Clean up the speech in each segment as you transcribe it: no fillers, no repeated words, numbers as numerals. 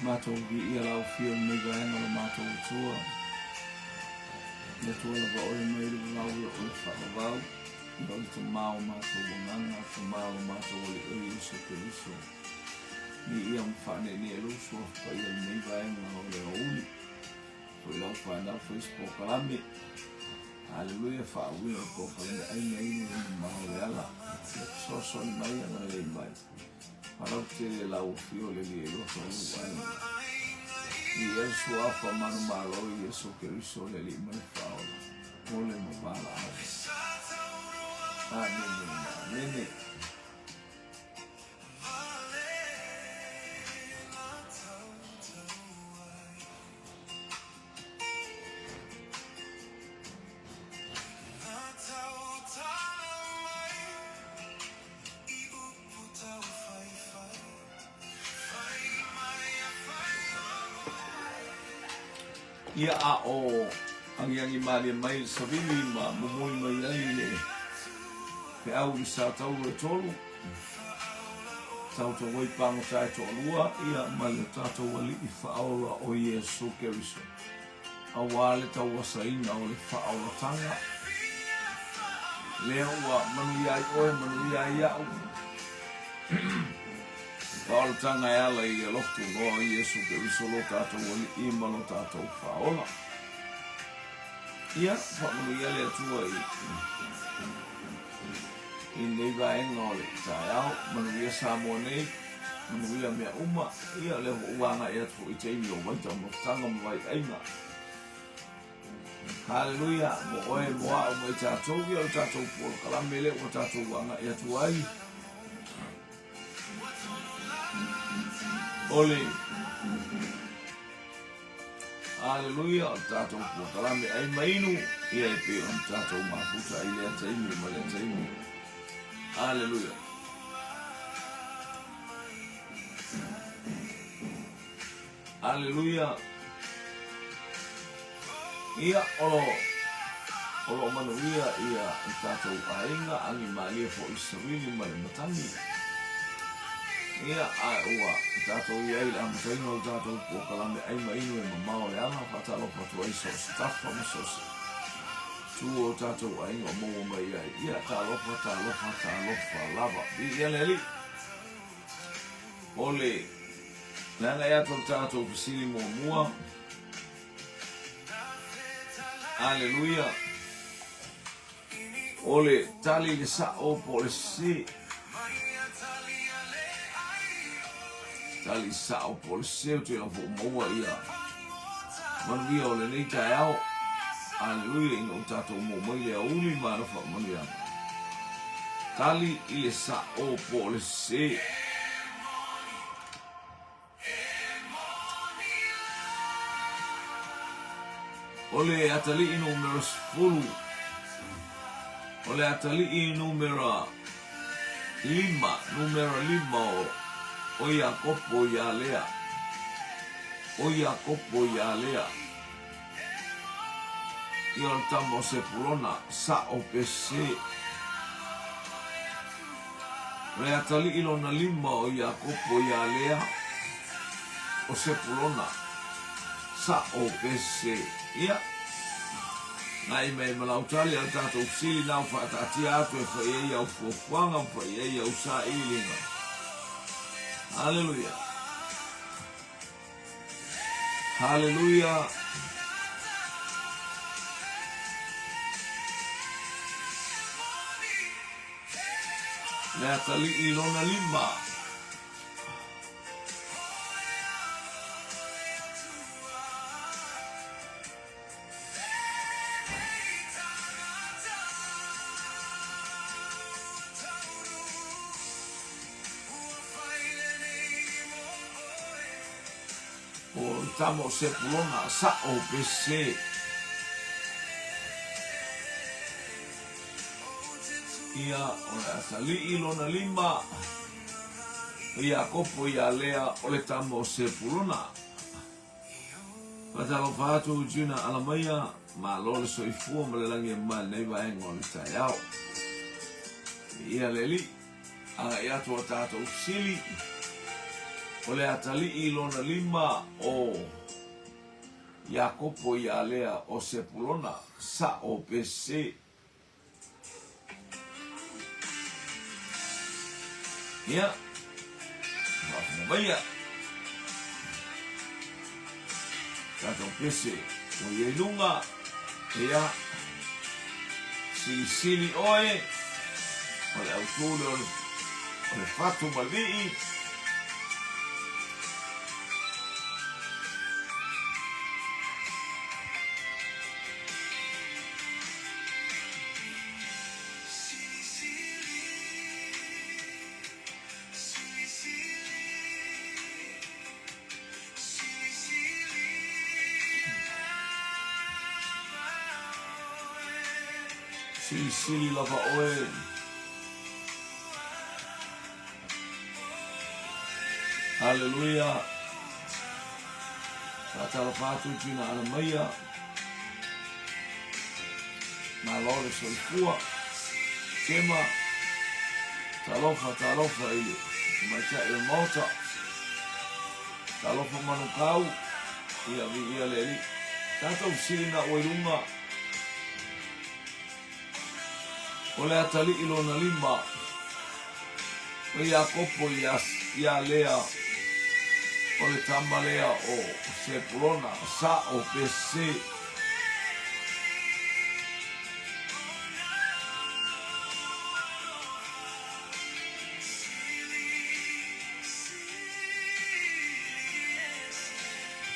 Mato gi ia lau fio me vaenga le mato tua. Le tua la va oi mai le lau ia oi whakavau. Ia oi te mao mato wanganga, te mao mato oi oi iso ke iso. Ni ia mwhane ni e luso, pa ia le mei vaenga o le auli. Foi lau whana Facebook kalame. Haleluya whaawina ko kalame ai mai ni maho le ala. So ni mai ana le mai. Parau te lau fio le li e loto u wani. I Yesu afa manu malo i Yesu Keriso le li mani whaola. Mole mabala au. Nene. Ia a o angiangi mali mai savili ma mumoi mai ai le pe au i sa tau e tolu tau tau wai pango tai to lua ia ma le tato wali i whaola o Yesu Keriso a wale tau wasaina o le whaola tanga leo wa manu iai oe manu iai au whaola tanga e ala i alofu no Yesu Keriso lo tato wali i ma lo tato whaola ia whamanu ia le atua i nei vaenga o le tai au manu ia Samoa nei manu ia mea uma ia le uanga e atu i teimi o waita mo tanga mo vai ainga haleluya mo oe moa o mai tatou ia o tatou polo kalamele o tatou uanga e atu ai ole haleluya o tatou polo kalame ai mainu ia e pe o tatou mafuta i le taimi ma le taimi haleluya haleluya ia olo manuia ia i tatou ainga angi malia fo i savili ma le matani ia a ua i tatou ia i le amataina o tatou po kalame ai mainu e mamao le ana whatalo patu ai so stafa ma so tuo tatou ainga mo mai ai ia talofa lava ia leli ole nanga ia tatou fisili mo mua haleluya ole tali le sa o po le si tali sa o po le si o te la fo moa ia manvia ole nei tai au haleluya ino tatou mo mai le uli mana fa mania tali i le sa o po le si ole atali i numero sfulu ole atali i numero lima o Iakopo ia lea i o tamo se pulona sa o pese ole atali i lona lima o Iakopo ia lea o se pulona sa o pese ia nai mai malau tali al tatou sili nau whaatatia atu e whaiei au fuafuanga whaiei au sa ilinga haleluya haleluya lea tali i lona lima tamo se pulona sa o pese ia ona sali ilona lima ia kopo ia lea ole tamo se pulona patalo fatu juna alamaya ma lo le soifua ma le langi ma nei vaenga o le taiao ia leli anga ia tua tātou sili O le atali I lona lima o Iakopo ia lea o Sepulona sa o pese. Ia, maia, kato pese o Ielunga ia sili oe o le autule o le fatu malii. Sili lava oe. Haleluya. Tatalo patu tina ala maia. Na lore soifua. Kema. Talofa ili. Maita e mota. Talofa manukau. Ia leli. Tato sili na oirunga. O le atali I lona lima o Iakopo ia lea o le tamalea o Sepulona sa o pese.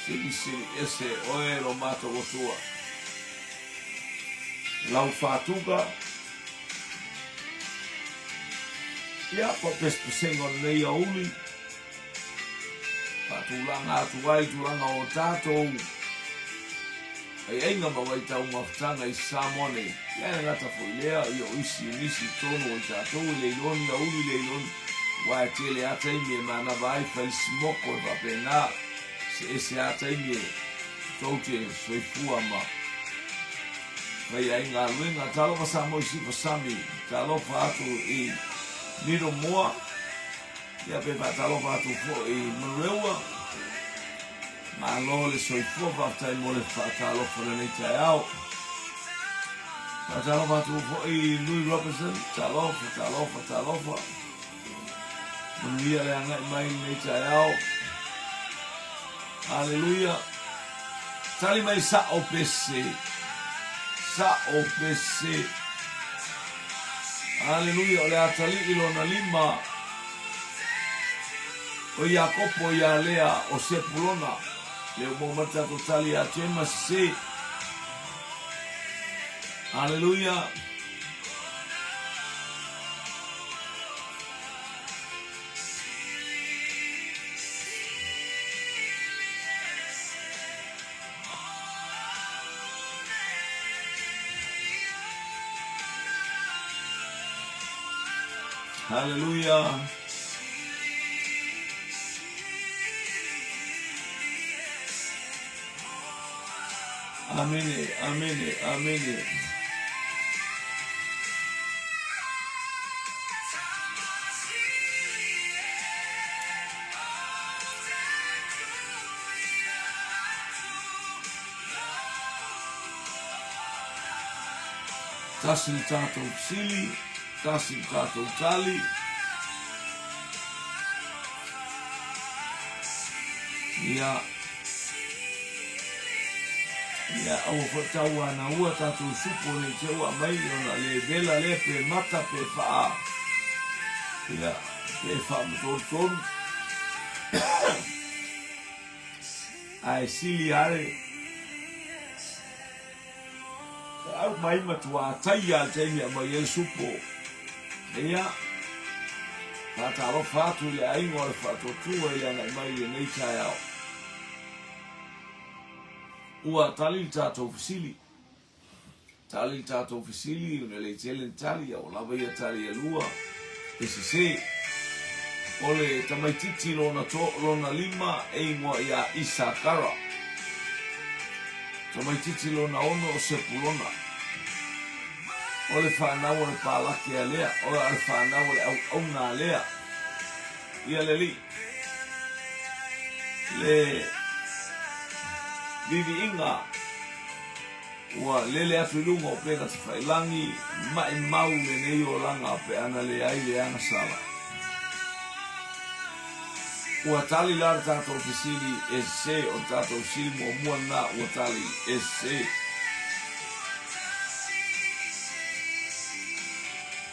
Sili ese oe lo mato gotua. Lau fatuga ia pa pespesengo nei auli. Patulanga atuai tulanga o tātou. Ai ainga mawai tau maftanga I Samone. Ia ngata foilea I o isi nisi tono o tātou I leiloni auli leiloni. Wai tele atai me mana vai falismoko e wapena. Se ese atai me toute soifua ma. Vai ainga luenga talofa samo isi pasami. Talofa atu I Niro moa, ia pe patalofa atu fo I manueua, ma lo le soifua whaftai mo le whatalofa le nei tai au. Patalofa atu fo I Louis Robertson, talofa. Manuia le angai mai nei tai au. Haleluia. Tali mai sa o pese. Haleluya, o le atali I lona lima o Iakopo ia lea o Sepulona le momata totali a tema se. Haleluya. Haleluya. Amene. Tasil tātou sili, tasil tātou tali. Ia au whataua na ua tātou supo ne te ua mai ona le vela le pe mata pe whaa. Ia pe whaa mtonu. Ai sili are. Au mai matua taia taia mai e supo. Ia Tātaro whātu le aingo le whātotua I ana mai le nei tai au. Ua tali tātou fisili. Tali tātou fisili une le telen tali au lava ia tali e lua. E se o le tamaititi lona lima e ingoa ia Isakara. Tamaititi lona ono o Sepulona. O le whanau o le pālake a lea, o le whanau o le au ngā lea. Ia le li. le vivi inga ua lele atu lunga o pena te whailangi mai mau le nei o langa pe ana le ai le anga sala. Ua tali lara tātou fisili e se o tātou sili mua mua na ua tali e se.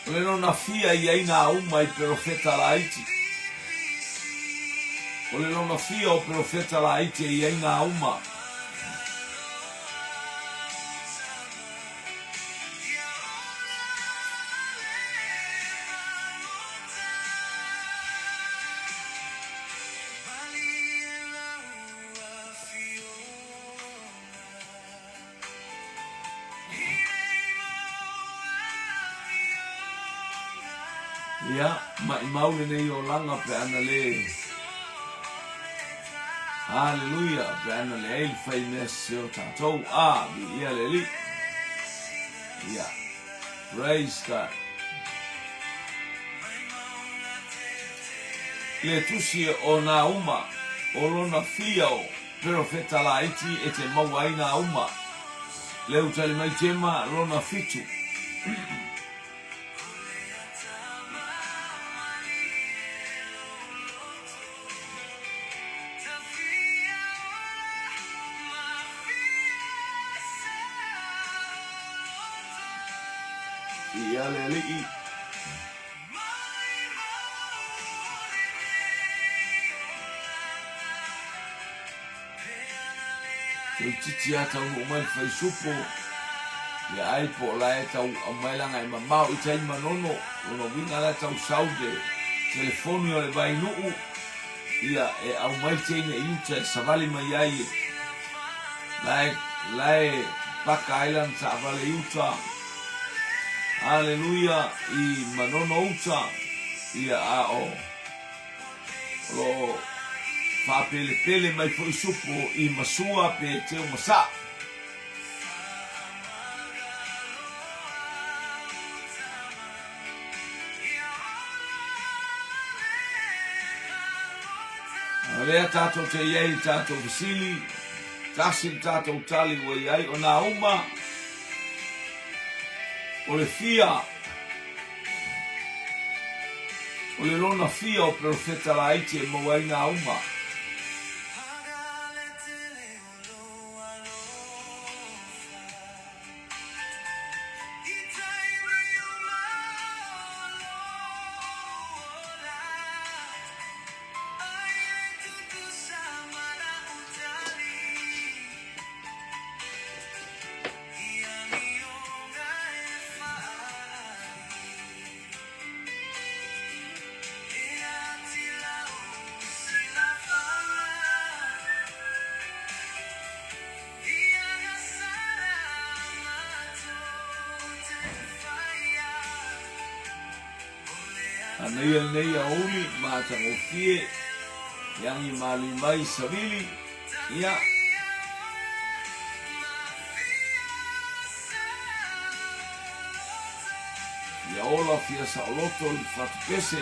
O le nona fia i aina uma i profeta la iti. O le nona fia o profeta la iti i aina uma. Ia, mai maule nei o langa pe ana le. Hallelujah, pe ana le eil fai mese o tātou bi ia le li. Ia, praise God. Le tusi o na uma, o lona fia o profeta la iti e te mawai na uma. Le utali mai tema lona fitu. Ia le li. Tui titi ata unu umai fai supo. Le ai po la e tau amai langa i mamao i tai manono. Uno winga la tau saude. Telefoni o le vai nuu. Ia e au mai teine i uta e savali mai ai. Lae Paka Island sa avale i uta. Hallelujah, i manono uta. Ia a o. Lo whapele pele mai fo i supo i masua pe teo masa. Lea tātou te iei tātou visili, kasi tātou tali wa iai o nā uma, o le fia, o le lona fia o profeta la iti e mawai nā uma. Anei nei a uli mātango fie, yangi mali mai savili, ia. Ia ola fia sa oloto i whatu pese.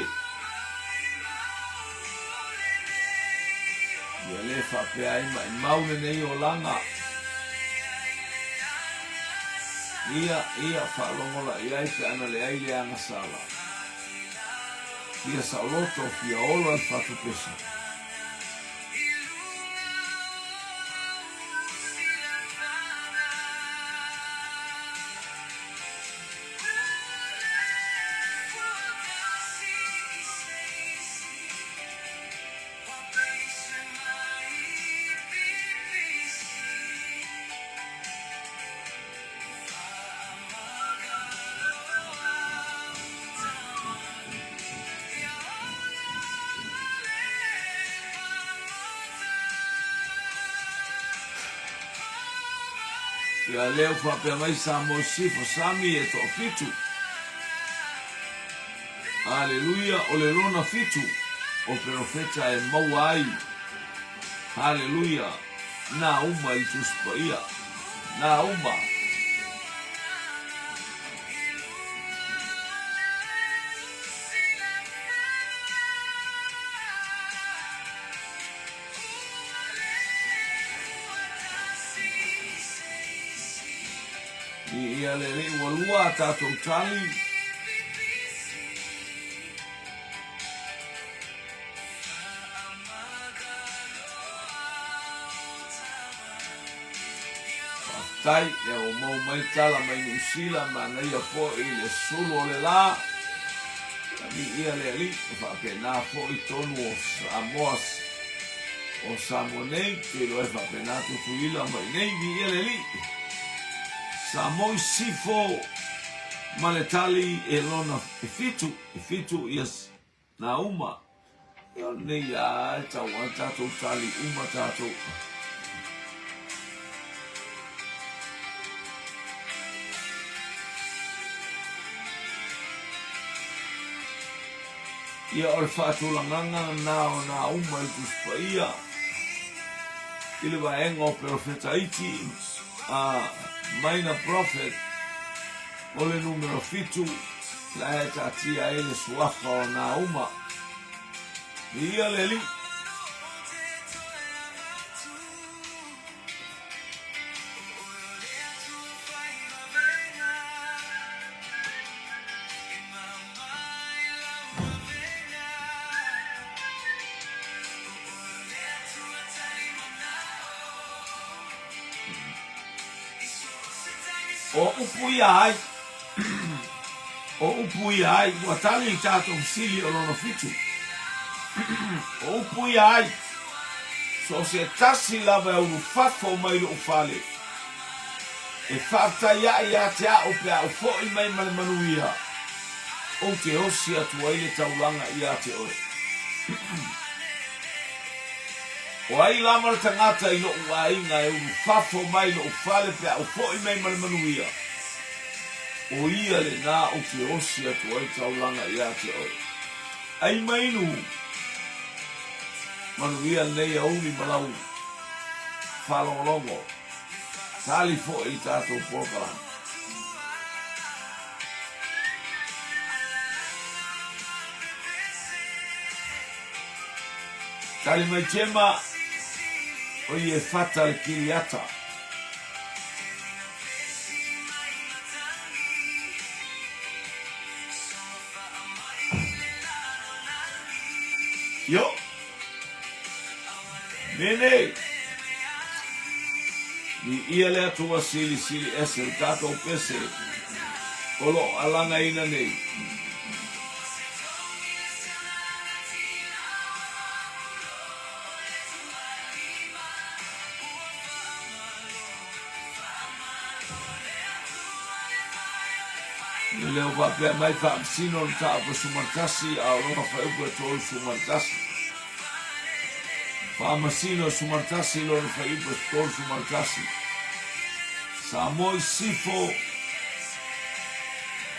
Ia le whapea ima i maune nei o langa. Ia whalongola i aipe ana le aile anga sala. Ia sa loto fia olo al fatu pesa. Ia leo whapea mai sa mo sifo sami e to fitu. Hallelujah, o le lona fitu, o profeta e mauai. Hallelujah, na uma i tuspa ia, na uma. ia le walua tātou tali. Tai e o mau mai tala mai Nusila ma na ia fo i le sulu o le la. Mi ia le ali fa pe na fo i tonu o Samoas o Samonei ke lo e fa pe na tu ila mai nei mi ia le li. Samoi sifo ma le tali e lona e fitu ias na uma. Ia nei a tau a tātou tali uma tātou. Ia o le whaatulanganga na uma i kuspaia. I le waenga o profeta iti a maina prophet o le numero fitu la e tatia e le suafa o na uma. Ia le li. O upui ai, ua tali i tātou sili o lono fitu. O upui ai, so se tasi lava e uru fafo mai lo ufale. E whafta ia te au pe au fōi mai male manuia. O te osi atua ile taulanga ia te oe. O ai lamara tangata i lo ua inga e uru fafo mai lo ufale pe au fōi mai male manuia. O ia le nā o te osi atua i taulanga ia te oe. Ai mainu. Manuia nei a uli malau. Whalongolongo. Tali fo i tātou pōkaran. Tali mai tema o i e whata le kiriata. Yo. Nene. Ni ia le atua sili ese le tātou pese. Olo alanga ina nei. Leo whapea mai whaamsino le tāpa sumartasi a ronga whaupu e tōru sumartasi. Whaamasino sumartasi lona whaupu e tōru sumartasi. Sa moi sifo.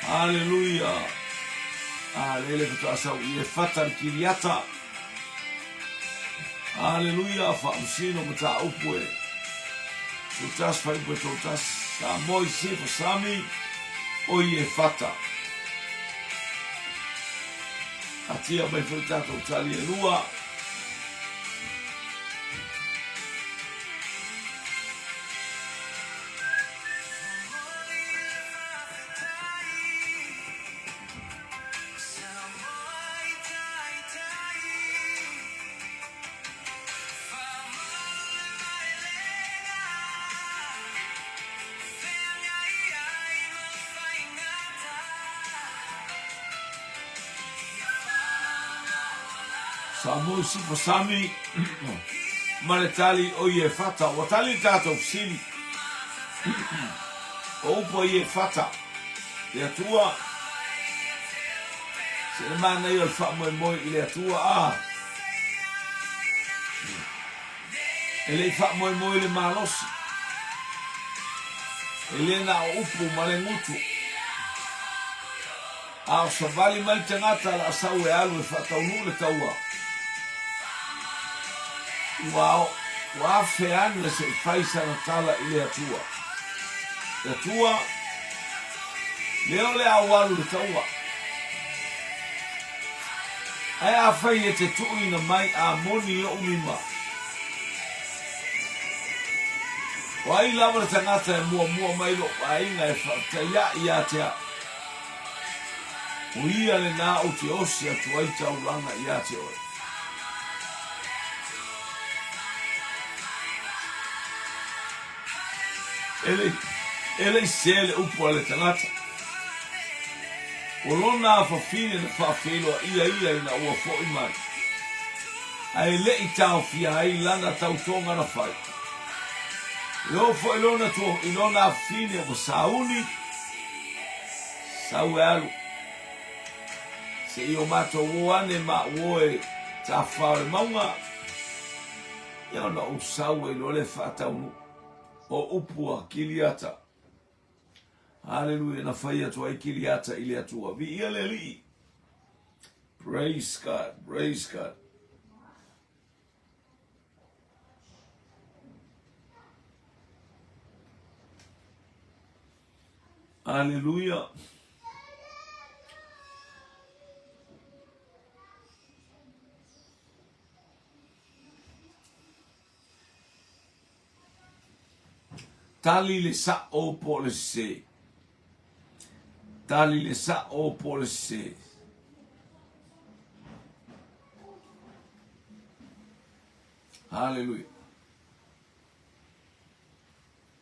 Hallelujah. Lele whataasau i e whatar kiriata. Hallelujah. Whaamsino ma tā upu e. Tōtas whaupu e tōtas. Sa moi sifo sami. O i e whata. A tia mai whai tātou tali e lua. Sa mo si pasami male tali o i e whata. O tali tātou sili. O upo i e whata. Le atua. Se le mana i o le wha moe moe i le atua a. E le wha moe moe le malosi. E le na o upo male ngutu. A o sa vali mai tangata la asau e alu e whata unu le taua. Wow, wa fean le se faisa na tala ile atua. Le atua leo le awalu le taua. Ai a fai e te tui na mai a moni o umima. Wai lava tangata e mua mai lo ainga e whakaya ia tea. O ia le nā o te osi atu ai tauranga ia te oi. Ele sele upo le tangata. O lona a whawhine na whawhiloa ia ina ua fo i mai. Ai le I tau fia ai lana tau tonga na whai. Lo fo ilona to ilona a whine o sauni. Sau e alu. Se I o mato woane ma woe ta whaore maunga. Ia na o sau e lole whataunu. O upua kiliata. Hallelujah, na whai atu ai kiliata ili atua. Vi ia le li. Praise God, praise God. Hallelujah. Tali le sa o po le se. Tali le sa o po le se. Hallelujah.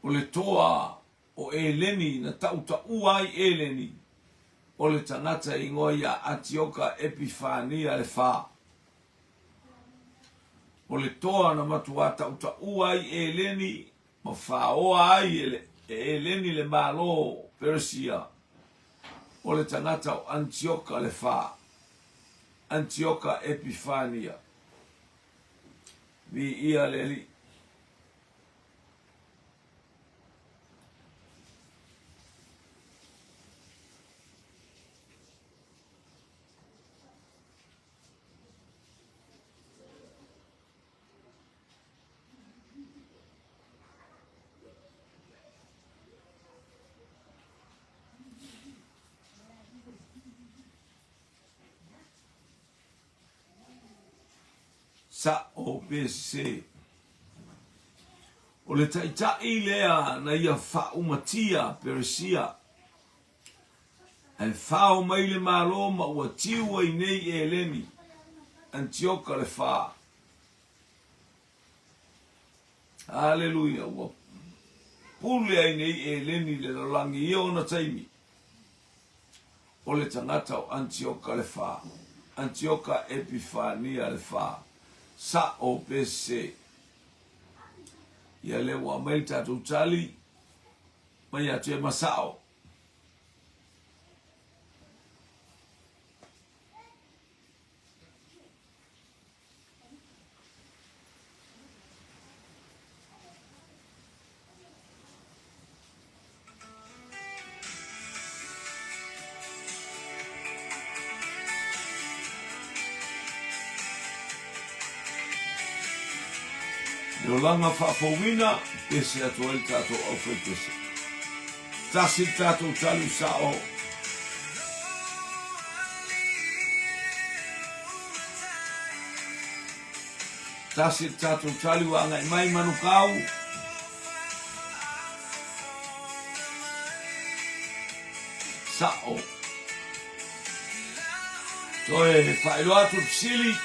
O le toa o eleni na tauta uai eleni. O le tangata ingoia Antioka Epifania le fa. O le toa na matua tauta uai eleni. Ma whaoa ai eleni le malo Persia. O le tangata o Antioka le fa. Antioka Epifania. Vi ia le li. Sa o BC. O le taitai lea na ia whaumatia Persia. Ai whao mai le malo ma ua tiua I nei eleni. Antioka le wha. Hallelujah. Ua pule ai nei eleni le lolangi ia ona taimi. O le tangata o Antioka le wha. Antioka Epifania le wha. Sa o BC. Ia le ua mai tatu tali. Mai atu e masao. Langa whafowina, pese ato el tato ofe pese. Tasi tato talu sao. Tasi tato talu anga mai manukau. Sao. Toe whailoa sili.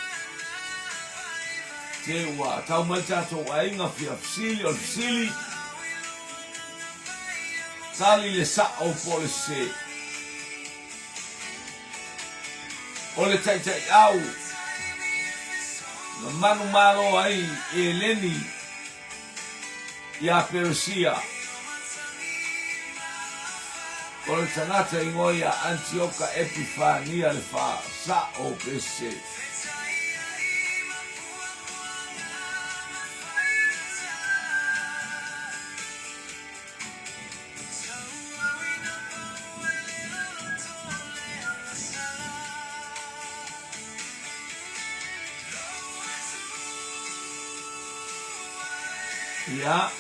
Te ua tau mai tatou ainga fia fsili o fsili. Tali le sa'o po le se. O le taitai au. Na manu malo ai e leni. Ia Persia. O le tangata ingoia Antioka Epifania le fa. Sa'o pe se. Ja.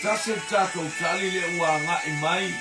Tase tatou tali le ua ngai mai.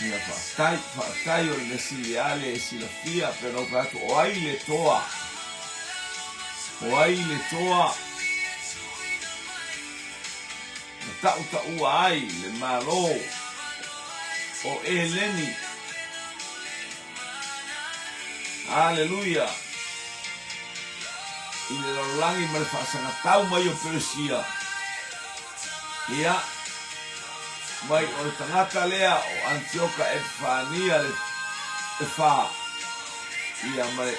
Ia whaatai o le sili ale e sila fia, pero kato o ai le toa. O ai le toa. Na tau ai le malo. O e leni. Aleluia. I le lalangi ma le whaasanga tau mai o Persia. Ia. Mai o le tangata lea o Antioka Epifania le wha. Ia mai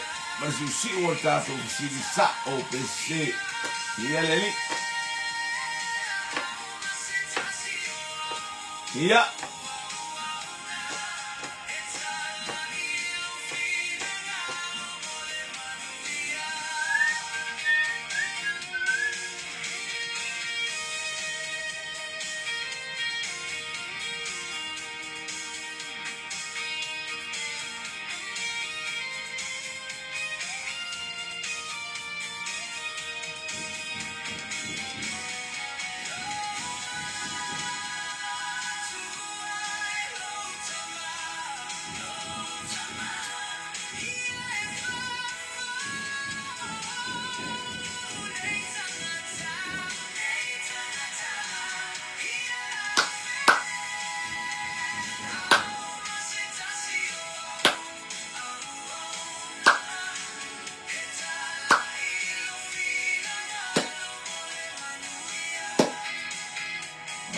siusi o le tātou sili sa o PC. Ia leli. Ia.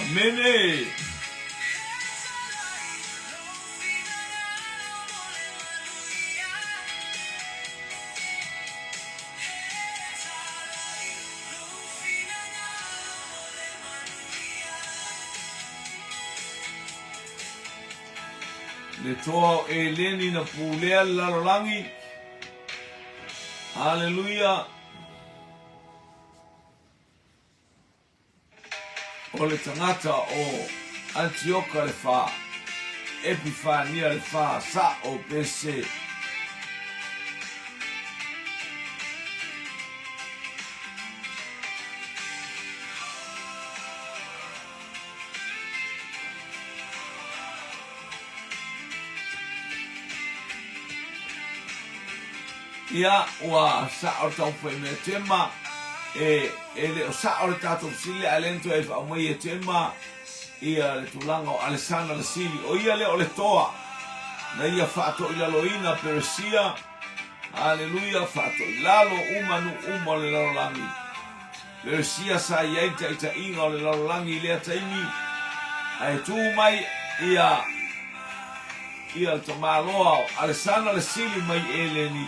Amene. Le toa e leni na pulea lalolangi. Hallelujah. O le tangata o Antioka le wha. Epifania le wha sa o PC. Ia ua sa o tau whai mea tema e le o sa o le tātou sili a lento e wha mai e tema ia le tulanga o Alessandra le sili o ia le o le toa na ia whaato i lalo ina Persia. Aleluia, whaato i lalo umanu le lalo langi Persia sa iaita ita inga o le lalo langi lea taimi ai tu mai ia le tamaloa o Alessandra le sili mai eleni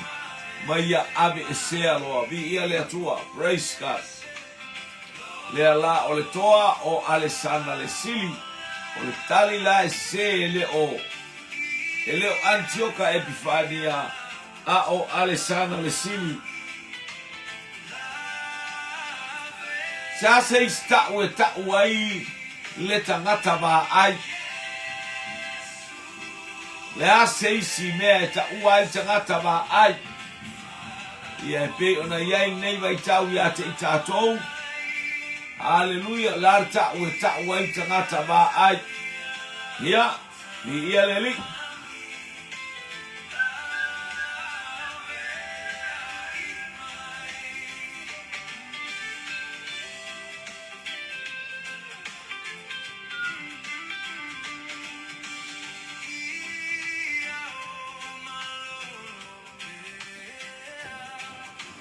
mai ia ave e sea loa vi ia le atua. Praise God. Lea la o le toa o Alessandra le sili o le tali la e se ele o Antioka Epifania a o Alessandra le sili sa se ista'u e ta'u ai le tangata va ai le a se isi mea e ta'u ai tangata va ai ia pe ona iai nei vai tau ia te i tātou. Hallelujah, lar ta'u e ta'u ai tangata va ai. Ia, ni ia leli.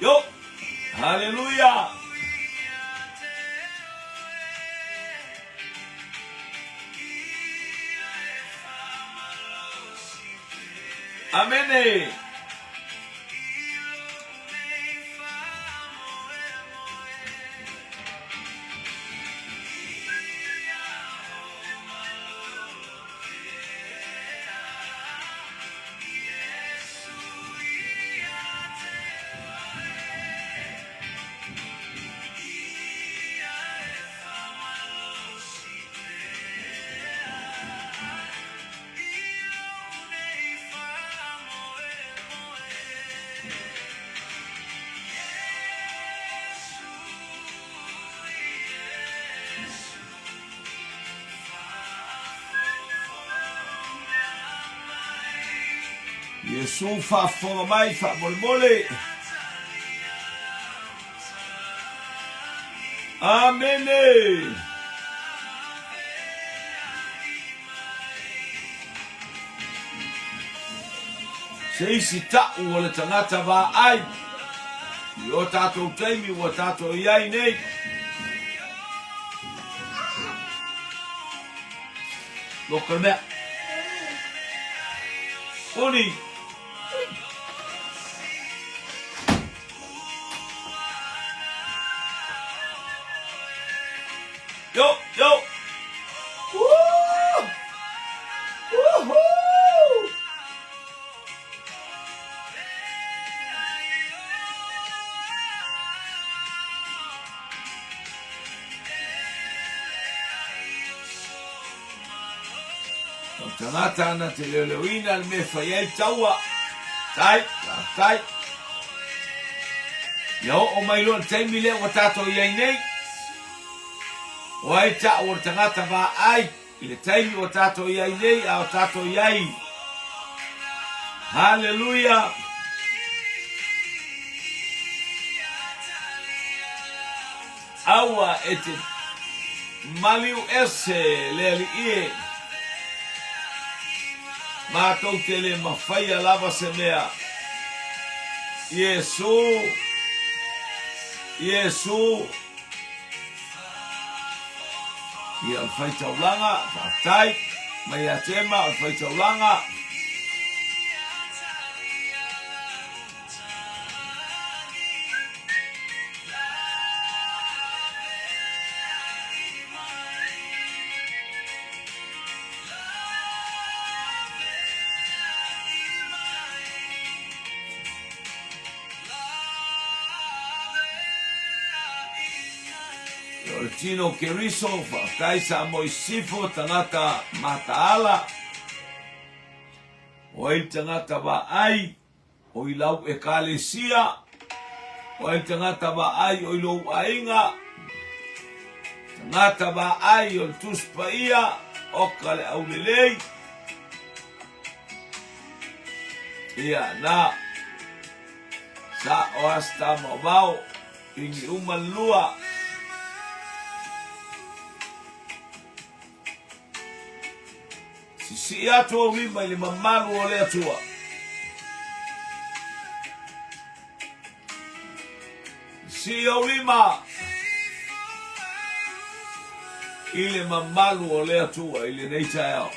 Yo, hallelujah. Amen. Yesu whaafonga mai, wha mole mole. Amene. Se isi ta'u o le tangata wā ai. I o tātou teimi o tātou iai nei. Loka mea. Oni. Yo, yo. Woo! Woohoo! Tangata na te lelewina al me whaiei taua. Tai, tai. Ia o mai loa teimi lea wa tātou iai nei. O ai ta o tangata wā ai. I le teimi o tātou iai nei a o tātou iai. Hallelujah. Aua e te maliu ese le ali ie. Mātou te le mawhaia lava se mea. Iesu. Iesu. I al whaitaulanga, whaatai, mai a tema al whaitaulanga. Tino keriso, whaatai sa moi sifo tangata mataala. O ei tangata wa ai, o i lau e kālesia. O ei tangata wa ai, o i lau ainga. Tangata wa ai, o tuspa ia, o kale au lelei. Ia na, sa o hasta mamao, ingi uman lua. Si atua wima ili mamalu o lea tua. Si o wima ili mamalu o lea tua ili neita yao.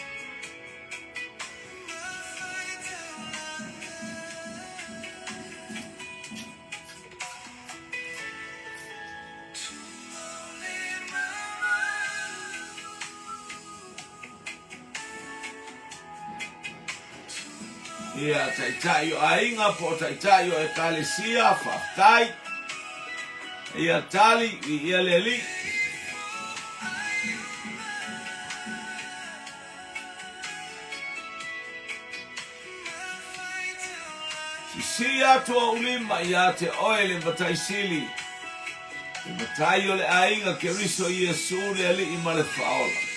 Ia taitai o ainga po taitai o e kalesia whaftai. Ia tali i ia leli. Si atua ulima ia te oele matai sili. E matai o le ainga ke riso Iesu le li i male whaola.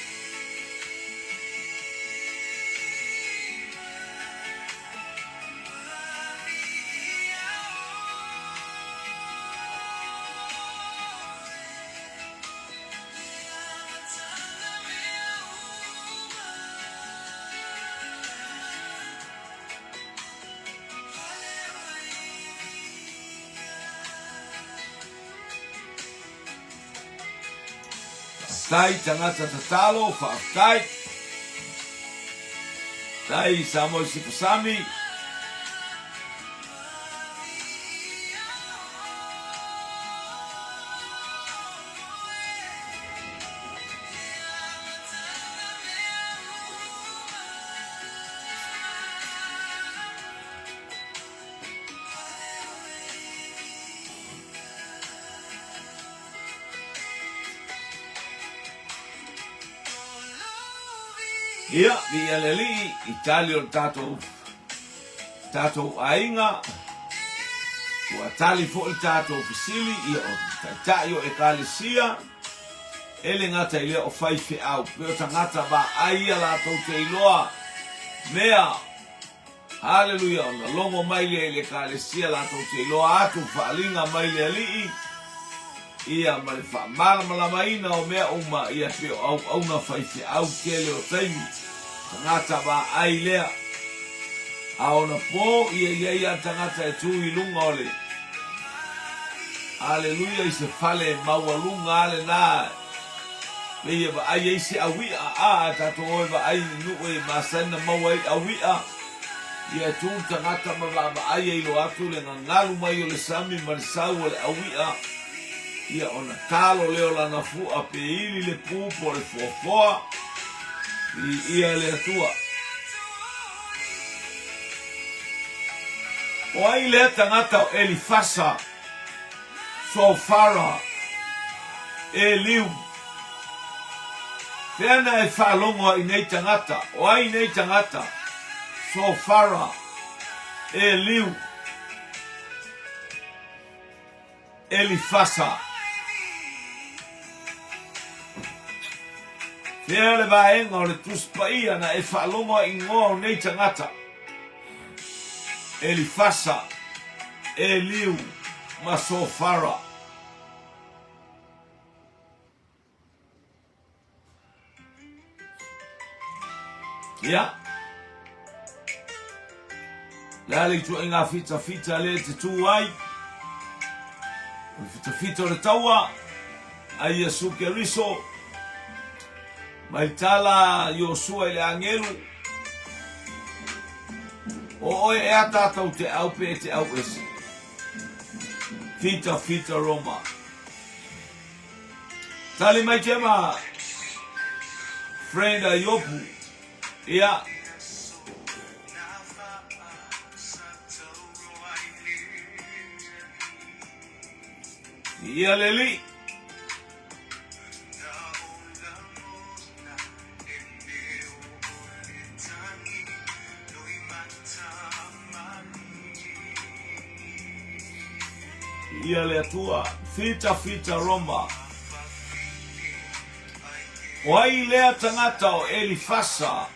Tai tangata tatalo, whaatai. Tai samoi sipasami. Ia, via leli, Italio tatou ainga. Ua tali fo i tatou fisili, ia o taitai o e kalesia. Ele ngata i lea o whaife au. Peo tangata ba aia la tau te iloa. Mea, Hallelujah, ona longo mai le kalesia la to te lo atu falinga mai le ali ia mai fa mala maina o mea uma ia pe au na fai au kele o taimi ngata ba ai lea a ona po ia tangata e tui lunga ole. Hallelujah, se fale maualunga ale na le ba ai se awi a ta to ba ai nu e masana mawai awi a ia tu tangata ma ba ai lo atu le ngalu mai o le sami marsau le awi a ia ona talo leo la na fu a pe ili le pu po le fofo ia le tua o ai le tangata Elifasa Sofara Eliu Tena e whalongo i nei tangata o ai nei tangata Sofara Eliu Elifasa Tena le vaenga o le tuspaia na e whalongo i ngō nei tangata Elifasa Eliu ma Sofara ya Lale tu inga fita le te tu ai fita o le taua ai Yesu Keriso mai tala Yosua le angelu o e ata tau te au pe te au esi fita Roma tali mai tema friend Yopu ia ia leli ia le tua fita Roma wai lea tangata o Elifasa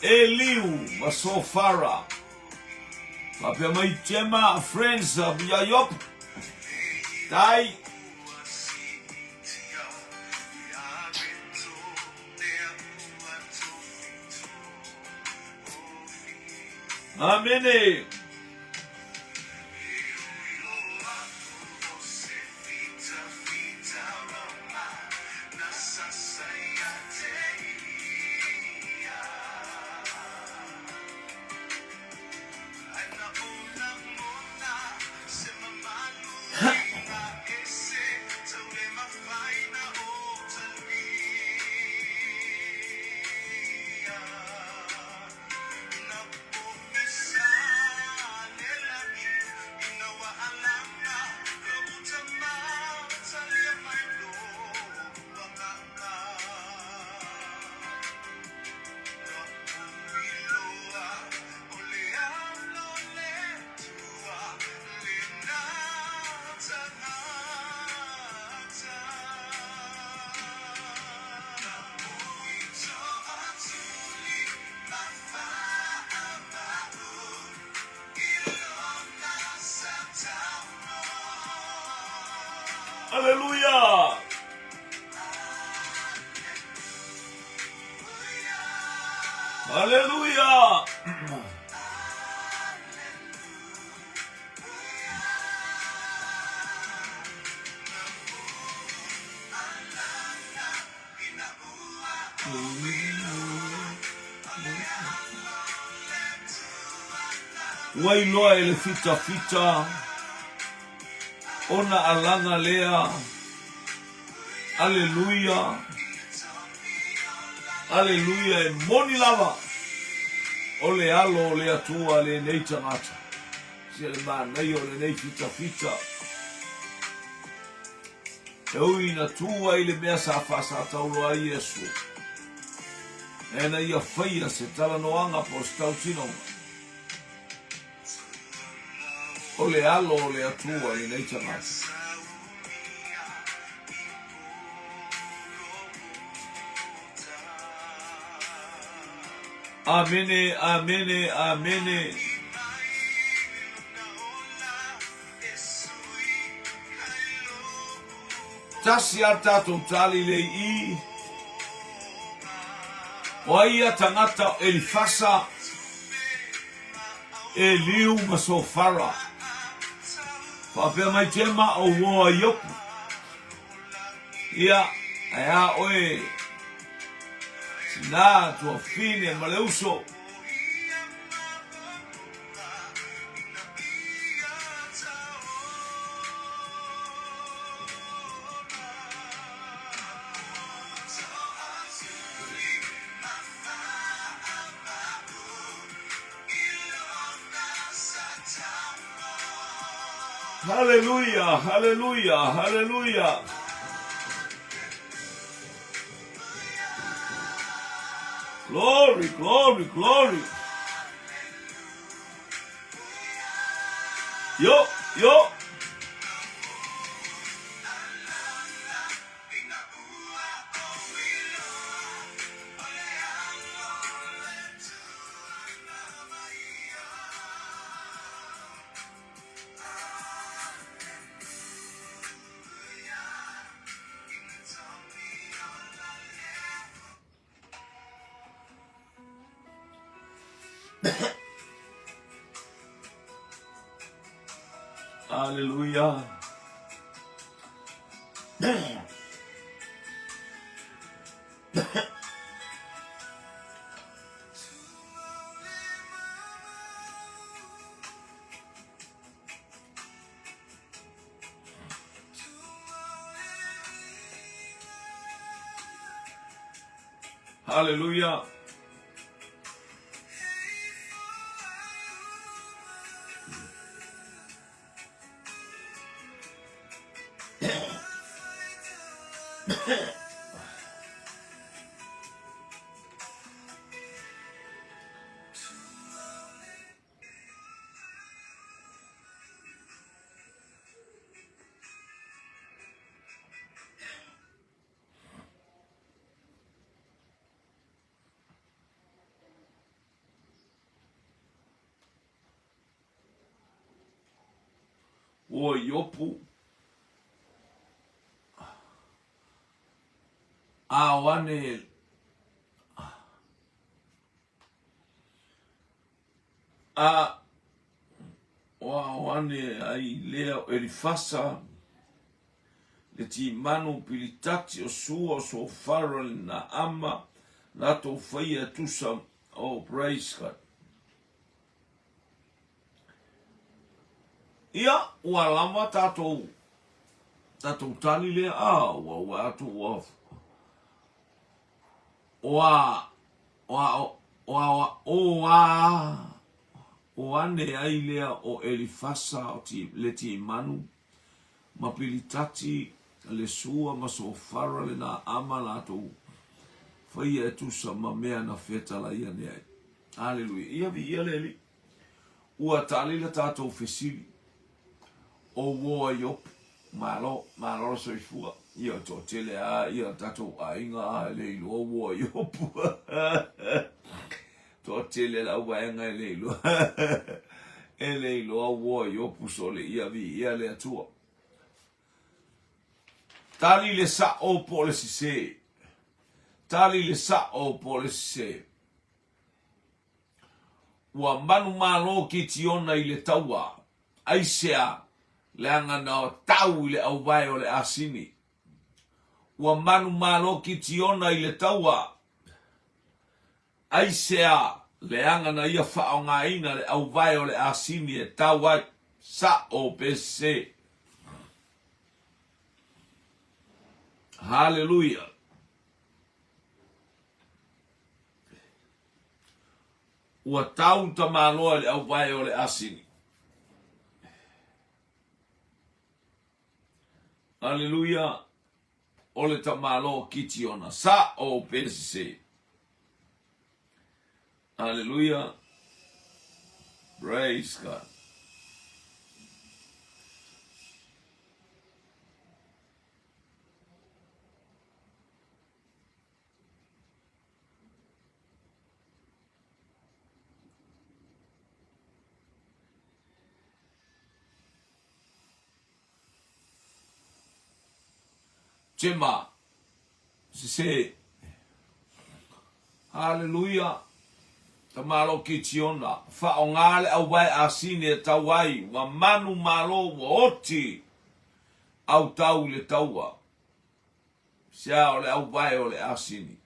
Eliu ma Sofara Papia mai tema friends of Yayop Tai Amene Hallelujah. Hallelujah. Wai loa ele fita ona alanga lea Hallelujah. Hallelujah. E moni lava ole alo ole atua le nei tangata se le manai ole nei fita e ui na tua i le mea sa fasa taulo a Yesu e na ia whaia se tala noanga po stau tino ole alo ole atua le nei tangata Amene, amene, amene. Tasi a tātou tali le I. O ia tangata Elifasa e liu masofara. Papea mai tema o woa yopu. Ia, ea oe. Sina tua fine maleuso. Hallelujah, hallelujah, hallelujah. Glory, glory, glory. Yo, yo. Hallelujah. Hallelujah. O yopu. Awane. Wane ai lea Elifasa. Le ti manu pilitati o sua so faro na ama. Na to faia tusa. Oh, praise God. Ia, ua lama tatou tali le ua atu o ane ai lea o Elifasa o le ti manu mapilitati le sua masofara le na ama latou faia tusa ma mea na feta la ia ne ai. Hallelujah. Ia vi ia leli. Ua tali le tatou fesili. O woa yop malo soifua ia to tele ia tatou ainga le lo woa yop to tele la waenga le lo ele lo woa yop so le ia vi ia le atua tali le sa o police tali le sa o police wa manu malo ki tiona ile taua aisea le anga na tau le au vai o le asini. Ua manu malo ki tiona i le taua. Aisea le anga na ia whao ngā ina le au vai o le asini e taua sa o pese. Hallelujah. Ua tau ta maloa le au vai o le asini. Hallelujah. Ole ta malo kitiona sa o pese. Hallelujah. Praise God. Chema. Se. Hallelujah. Tamalo kitiona. Fa ongale au vai asine tawai. Wa manu malo wa oti. Au tau le taua. Sia ole au vai ole asini.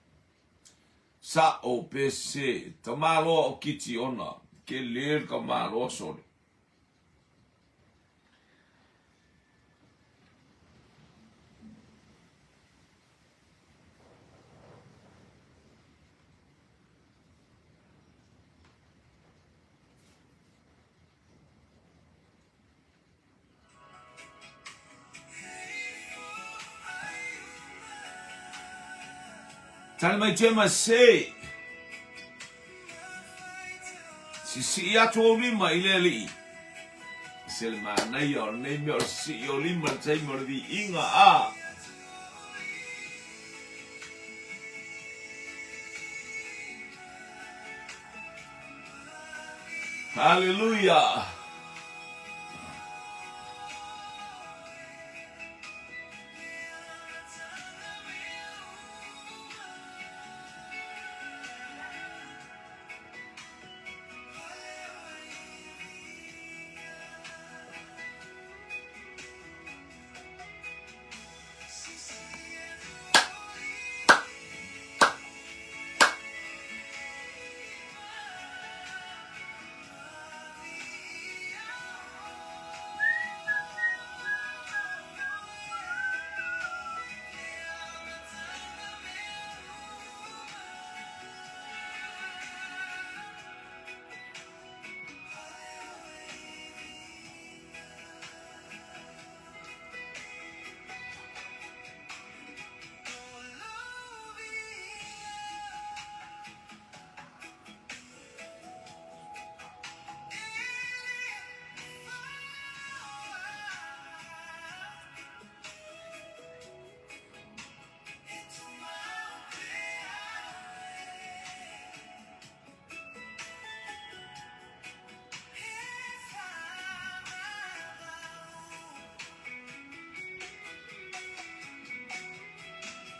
Sa o pese. Tamalo o kitiona. Ke ler kamalo sole. Tani mai Chema se. Si atu o lima ile li. Se le mana i o nei me o si o lima tai mo di inga a. Hallelujah.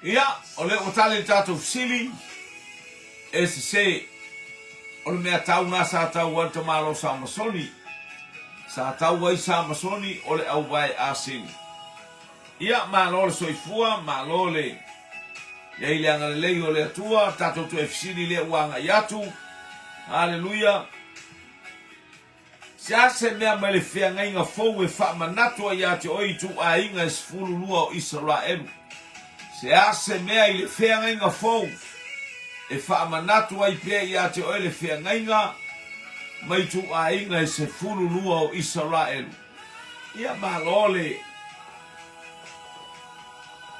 Ia, ole o tale tatou sili. Se ole mea tau nga sa tau wanta malo sa masoni. Sa tau wai sa masoni ole au vai asini. Ia malo le soifua, malo le. Ia ile anga lei ole atua, tatou tu efsili le wanga yatu. Hallelujah. Sia se mea mele fea ngainga fou e wha manatua yate oi tu a inga esfulu lua o Israelu. Se ase mea i le fea ngainga fou. E wha manatu ai pia i ate o le fea ngainga. Mai tu a inga e se fulu lua o Israelu. Ia malole.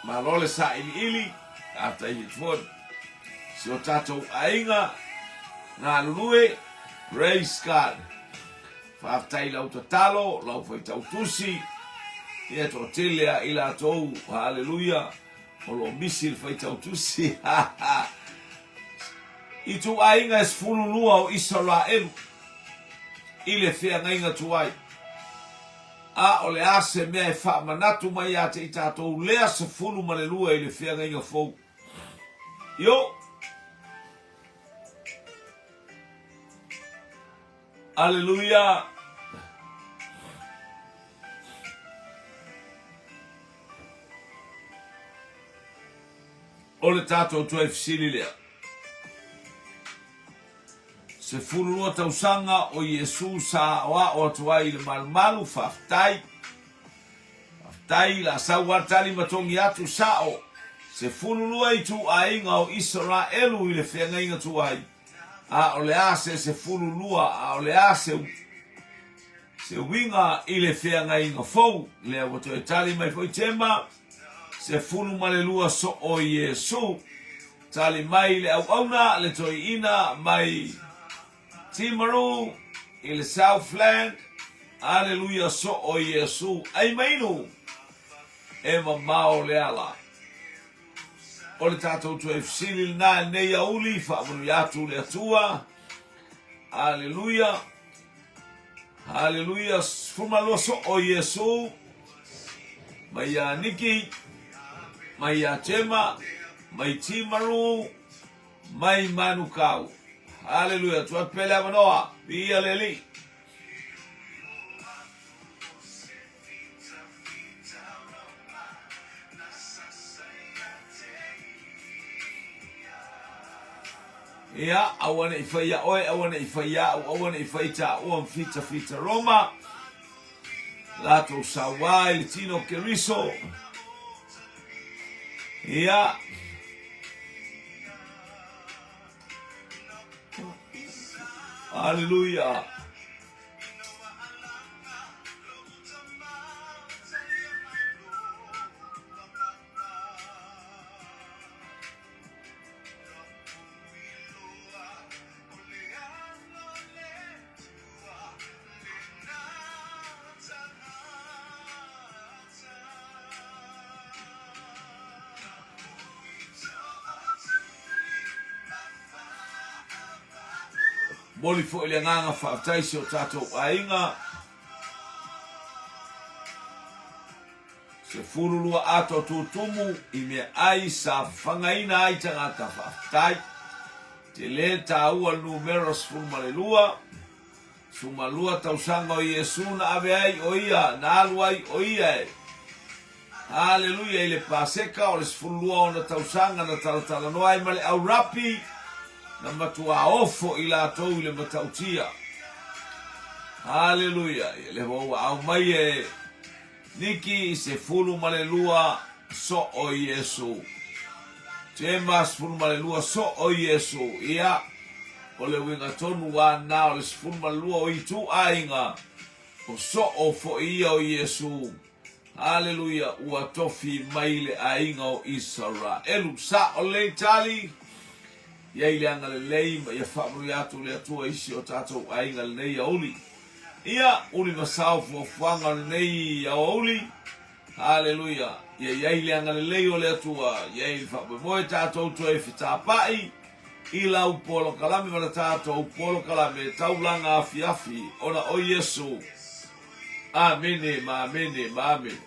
Malole sa ili. After i tuon. Se o tatou a inga. Ngā lulue. Praise God. Whaftai lau tatalo. Lau whai tautusi. Ia to telea ila tou. Hallelujah. Olo misil fai tautusi. I tu ainga es fulu lua o Israelu. Ile fea ngainga tuai. A ole ase mea e wha manatu mai ate i tātou lea se fulu male lua ile fea ngainga fou. Yo. Hallelujah. Ole tātou tu e fisili lea. Se fulua tausanga o Yesu sa wa o tuai le malmalu whaftai. Whaftai la sauatali matongi atu sao. Se fulua i tu a inga o Israelu i le whenga inga tuai. A o le ase se fulua a o le ase se winga i le whenga inga fou. Lea wato e tali mai fo i tema. Se fulu malelua so o Yesu. Tali mai le au auna le toi ina mai Timaru i le Southland. Hallelujah so o Yesu. Ai mainu. E mamao le ala. O le tātou tu e fisili na nei auli. Whaamunu yatu le atua. Hallelujah. Hallelujah. Fumalua so o Yesu. Mai a Niki. mai atema, mai timaru, mai manukau. Haleluya, tuwapele amanoa, pia leli. Ya, awana ifaya oi, awana ifaya, awana ifaita, fita Roma. Lato sawai, litino keriso. Ya. Haleluya. Moli fo ile nganga whaataisi o tatou ainga. Se furulua ato tutumu I mea ai sa whangaina ai tangata whaatai. Te le taua numeros fulmalelua. Sumalua tausanga o Yesu na ave ai o ia, na alu ai o ia e. Haleluya, ile paseka o le sfurulua o na tausanga na talatala no ai male au rapi. Na matua ofo ila tau ile matautia. Haleluya. Ile hoa au mai e niki se fulu malelua so o Yesu. Temas fulu malelua so o Yesu. Ia ole winga tonu wa na ole se fulu malelua o itu ainga. O so o fo ia o Yesu. Haleluya. Ua tofi maile ainga o Israelu. Sa ole tali. Ya ile anga lei ya famu ya tu le tu isi o tato ainga nei ya oli. Ia uli masau fuanga nei ya oli. Haleluya. Ya ile anga lei o le tu ya ile famu mo tato tu e fitapai. Ila upolo kalame mala tato upolo kalame taulanga afi ona o Yesu. Amen, amen, amen.